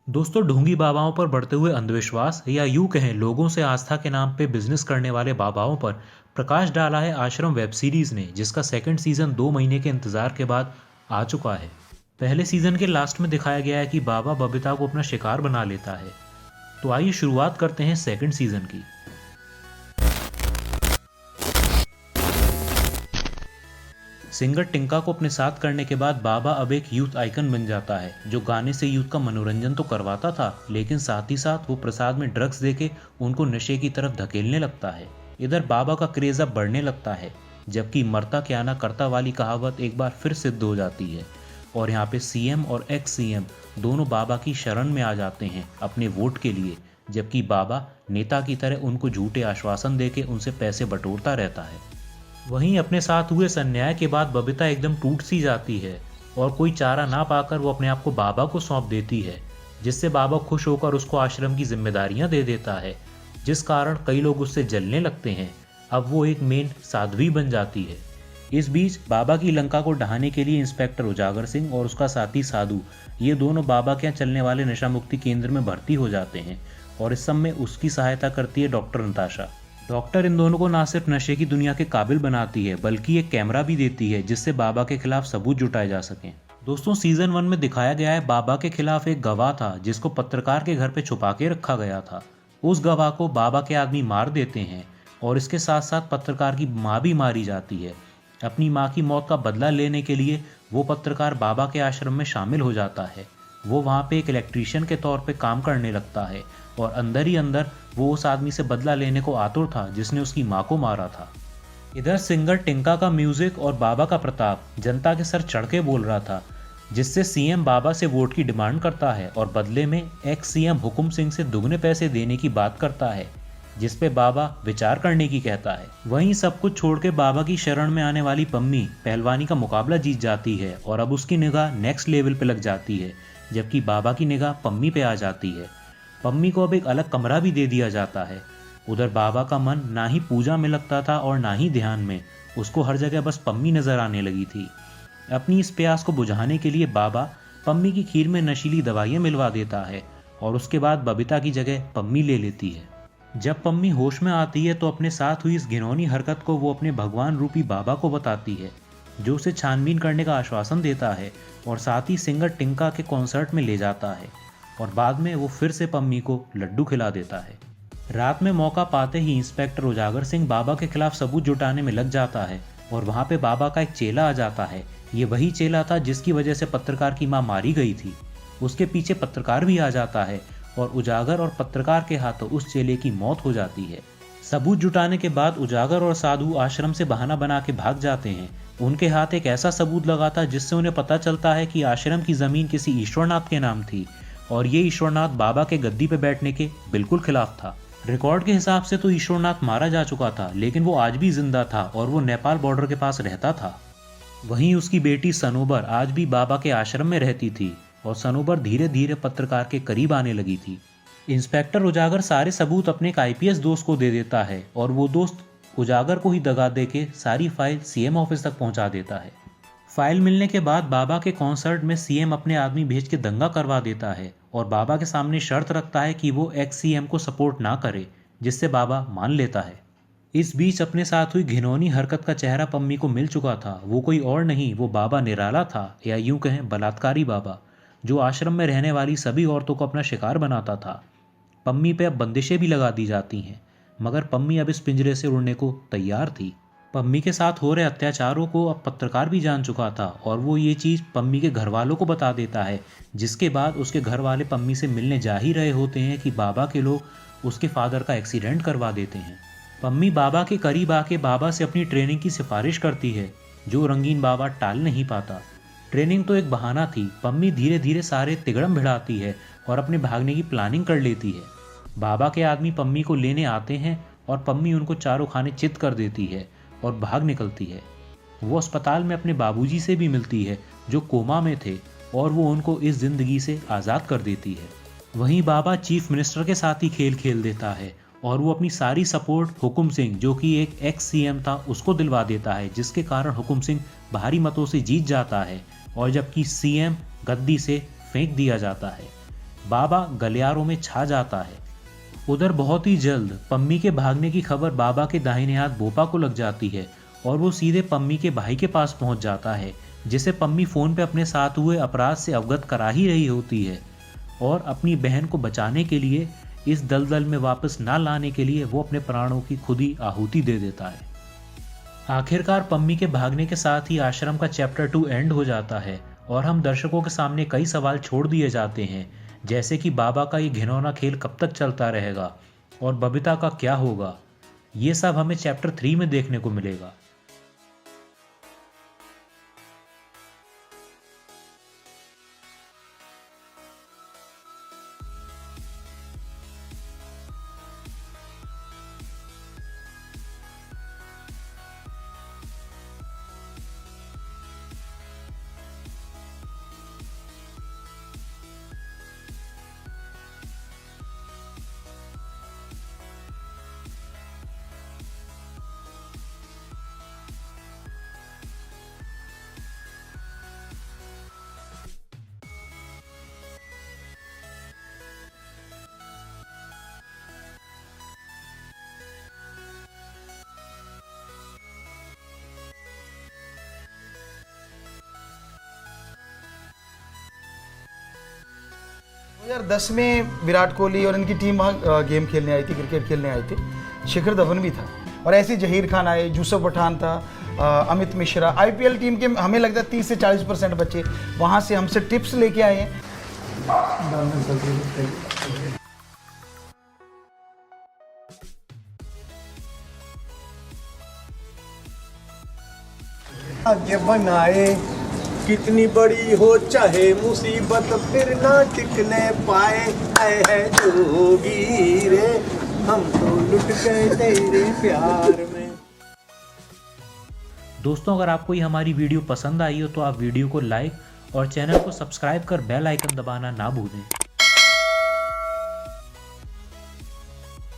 दोस्तों, ढोंगी बाबाओं पर बढ़ते हुए अंधविश्वास या यूं कहें लोगों से आस्था के नाम पे बिजनेस करने वाले बाबाओं पर प्रकाश डाला है आश्रम वेब सीरीज ने, जिसका सेकंड सीजन 2 महीने के इंतजार के बाद आ चुका है। पहले सीजन के लास्ट में दिखाया गया है कि बाबा बबीता को अपना शिकार बना लेता है। तो आइए शुरुआत करते हैं सेकंड सीजन की। सिंगर टिंका को अपने साथ करने के बाद बाबा अब एक यूथ आइकन बन जाता है, जो गाने से यूथ का मनोरंजन तो करवाता था, लेकिन साथ ही साथ वो प्रसाद में ड्रग्स देके उनको नशे की तरफ धकेलने लगता है। इधर बाबा का क्रेज अब बढ़ने लगता है, जबकि मरता क्या ना करता वाली कहावत एक बार फिर सिद्ध हो जाती है। और यहाँ पे सीएम और एक्स सीएम दोनों बाबा की शरण में आ जाते हैं अपने वोट के लिए, जबकि बाबा नेता की तरह उनको झूठे आश्वासन देके उनसे पैसे बटोरता रहता है। वहीं अपने साथ हुए इस अन्याय के बाद बबीता एकदम टूट सी जाती है और कोई चारा ना पाकर वो अपने आप को बाबा को सौंप देती है, जिससे बाबा खुश होकर उसको आश्रम की जिम्मेदारियां दे देता है, जिस कारण कई लोग उससे जलने लगते हैं। अब वो एक मेन साध्वी बन जाती है। इस बीच बाबा की लंका को ढहाने के लिए इंस्पेक्टर उजागर सिंह और उसका साथी साधु, ये दोनों बाबा के यहाँ चलने वाले नशा मुक्ति केंद्र में भर्ती हो जाते हैं और इस सब में उसकी सहायता करती है डॉक्टर नताशा। डॉक्टर इन दोनों को ना सिर्फ नशे की दुनिया के काबिल बनाती है, बल्कि एक कैमरा भी देती है जिससे बाबा के खिलाफ सबूत जुटाए जा सकें। दोस्तों, सीजन 1 में दिखाया गया है बाबा के खिलाफ एक गवाह था जिसको पत्रकार के घर पे छुपा के रखा गया था। उस गवाह को बाबा के आदमी मार देते हैं और इसके साथ साथ पत्रकार की माँ भी मारी जाती है। अपनी माँ की मौत का बदला लेने के लिए वो पत्रकार बाबा के आश्रम में शामिल हो जाता है। वो वहाँ पे एक इलेक्ट्रीशियन के तौर पे काम करने लगता है और अंदर ही अंदर वो उस आदमी से बदला लेने को आतुर था जिसने उसकी माँ को मारा था। इधर सिंगर टिंका का म्यूजिक और बाबा का प्रताप जनता के सर चढ़ के बोल रहा था, जिससे सीएम बाबा से वोट की डिमांड करता है और बदले में एक्स सीएम हुकुम सिंह से दुगने पैसे देने की बात करता है, जिस पे बाबा विचार करने की कहता है। वहीं सब कुछ छोड़ के बाबा की शरण में आने वाली पम्मी पहलवानी का मुकाबला जीत जाती है और अब उसकी निगाह नेक्स्ट लेवल पे लग जाती है, जबकि बाबा की निगाह पम्मी पे आ जाती है। पम्मी को अब एक अलग कमरा भी दे दिया जाता है। उधर बाबा का मन ना ही पूजा में लगता था और ना ही ध्यान में, उसको हर जगह बस पम्मी नजर आने लगी थी। अपनी इस प्यास को बुझाने के लिए बाबा पम्मी की खीर में नशीली दवाइयां मिलवा देता है और उसके बाद बबीता की जगह पम्मी ले लेती है। जब पम्मी होश में आती है तो अपने साथ हुई इस घिनौनी हरकत को वो अपने भगवान रूपी बाबा को बताती है, जो उसे छानबीन करने का आश्वासन देता है और साथ ही सिंगर टिंका के कॉन्सर्ट में ले जाता है और बाद में वो फिर से पम्मी को लड्डू खिला देता है। रात में मौका पाते ही इंस्पेक्टर उजागर सिंह बाबा के खिलाफ सबूत जुटाने में लग जाता है और वहाँ पे बाबा का एक चेला आ जाता है। ये वही चेला था जिसकी वजह से पत्रकार की माँ मारी गई थी। उसके पीछे पत्रकार भी आ जाता है और उजागर और पत्रकार के हाथों उस चेले की मौत हो जाती है। सबूत जुटाने के बाद उजागर और साधु आश्रम से बहाना बना के भाग जाते हैं। उनके हाथ एक ऐसा सबूत लगा था जिससे उन्हें पता चलता है कि आश्रम की जमीन किसी ईश्वरनाथ के नाम थी और ये ईश्वरनाथ बाबा के गद्दी पे बैठने के बिल्कुल खिलाफ था। रिकॉर्ड के हिसाब से तो ईश्वरनाथ मारा जा चुका था, लेकिन वो आज भी जिंदा था और वो नेपाल बॉर्डर के पास रहता था। वहीं उसकी बेटी सनोबर आज भी बाबा के आश्रम में रहती थी और सनोबर धीरे धीरे पत्रकार के करीब आने लगी थी। इंस्पेक्टर उजागर सारे सबूत अपने एक आईपीएस दोस्त को दे देता है और वो दोस्त उजागर को ही दगा दे के सारी फाइल सीएम ऑफिस तक पहुंचा देता है। फाइल मिलने के बाद बाबा के कॉन्सर्ट में सीएम अपने आदमी भेज के दंगा करवा देता है और बाबा के सामने शर्त रखता है कि वो एक्स सीएम को सपोर्ट ना करे, जिससे बाबा मान लेता है। इस बीच अपने साथ हुई घिनौनी हरकत का चेहरा पम्मी को मिल चुका था। वो कोई और नहीं, वो बाबा निराला था, या यूं कहें बलात्कारी बाबा, जो आश्रम में रहने वाली सभी औरतों को अपना शिकार बनाता था। पम्मी पे अब बंदिशें भी लगा दी जाती हैं, मगर पम्मी अब इस पिंजरे से उड़ने को तैयार थी। पम्मी के साथ हो रहे अत्याचारों को अब पत्रकार भी जान चुका था और वो ये चीज़ पम्मी के घर वालों को बता देता है, जिसके बाद उसके घर वाले पम्मी से मिलने जा ही रहे होते हैं कि बाबा के लोग उसके फादर का एक्सीडेंट करवा देते हैं। पम्मी बाबा के करीब आके बाबा से अपनी ट्रेनिंग की सिफारिश करती है, जो रंगीन बाबा टाल नहीं पाता। ट्रेनिंग तो एक बहाना थी। पम्मी धीरे धीरे सारे तिगड़म भिड़ाती है और अपने भागने की प्लानिंग कर लेती है। बाबा के आदमी पम्मी को लेने आते हैं और पम्मी उनको चारों खाने चित कर देती है और भाग निकलती है। वो अस्पताल में अपने बाबूजी से भी मिलती है, जो कोमा में थे, और वो उनको इस जिंदगी से आज़ाद कर देती है। वहीं बाबा चीफ मिनिस्टर के साथ ही खेल खेल देता है और वो अपनी सारी सपोर्ट हुकुम सिंह, जो कि एक एक्स सीएम था, उसको दिलवा देता है, जिसके कारण हुकुम सिंह भारी मतों से जीत जाता है और जबकि सीएम गद्दी से फेंक दिया जाता है। बाबा गलियारों में छा जाता है। उधर बहुत ही जल्द पम्मी के भागने की खबर बाबा के दाहिने हाथ बोपा को लग जाती है और वो सीधे पम्मी के भाई के पास पहुंच जाता है, जिसे पम्मी फ़ोन पे अपने साथ हुए अपराध से अवगत करा ही रही होती है और अपनी बहन को बचाने के लिए, इस दलदल में वापस ना लाने के लिए वो अपने प्राणों की खुद ही आहुति दे देता है। आखिरकार पम्मी के भागने के साथ ही आश्रम का चैप्टर 2 एंड हो जाता है और हम दर्शकों के सामने कई सवाल छोड़ दिए जाते हैं, जैसे कि बाबा का ये घिनौना खेल कब तक चलता रहेगा और बबीता का क्या होगा। ये सब हमें चैप्टर 3 में देखने को मिलेगा। दो 2010 में विराट कोहली और इनकी टीम वहाँ गेम खेलने आई थी, क्रिकेट खेलने आई थी। शिखर धवन भी था और ऐसे जहीर खान आए, यूसुफ पठान था, अमित मिश्रा। आईपीएल टीम के हमें लगता है 30 से 40% बच्चे वहाँ से हमसे टिप्स लेके आए हैं। आगे बनाए कितनी बड़ी हो चाहे मुसीबत फिर ना टिकने पाए। आए है जोगी रे हम तो लुट गए तेरे प्यार में। दोस्तों, अगर आपको ये हमारी वीडियो पसंद आई हो तो आप वीडियो को लाइक और चैनल को सब्सक्राइब कर बेल आइकन दबाना ना भूलें।